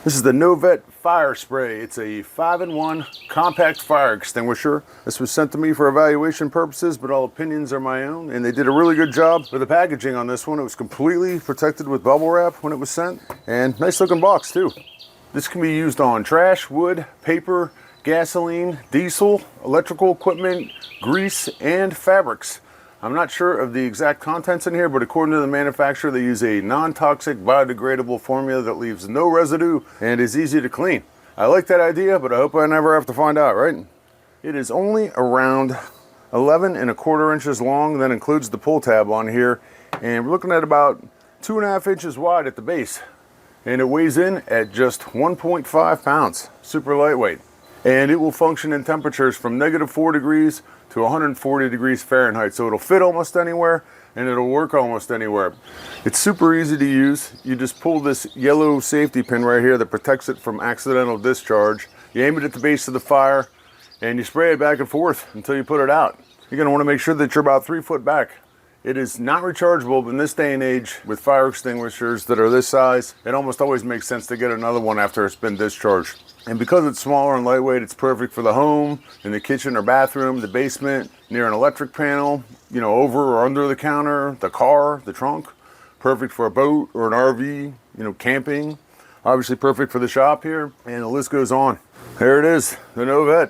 This is the NOVETE Fire Spray. It's a 5-in-1 compact fire extinguisher. This was sent to me for evaluation purposes, but all opinions are my own, and they did a really good job with the packaging on this one. It was completely protected with bubble wrap when it was sent, and nice looking box too. This can be used on trash, wood, paper, gasoline, diesel, electrical equipment, grease, and fabrics. I'm not sure of the exact contents in here, but according to the manufacturer, they use a non-toxic biodegradable formula that leaves no residue and is easy to clean. I like that idea, but I hope I never have to find out, right? It is only around 11¼ inches long. That includes the pull tab on here, and we're looking at about 2½ inches wide at the base, and it weighs in at just 1.5 pounds. Super lightweight, and it will function in temperatures from -4 degrees to 140 degrees Fahrenheit, so it'll fit almost anywhere and it'll work almost anywhere. It's super easy to use. You just pull this yellow safety pin right here that protects it from accidental discharge. You aim it at the base of the fire and you spray it back and forth until you put it out. You're going to want to make sure that you're about 3 foot back. It is not rechargeable in this day and age with fire extinguishers that are this size. It almost always makes sense to get another one after it's been discharged. And because it's smaller and lightweight, it's perfect for the home, in the kitchen or bathroom, the basement, near an electric panel, you know, over or under the counter, the car, the trunk. Perfect for a boat or an RV, you know, camping. Obviously perfect for the shop here, and the list goes on. There it is, the NOVETE.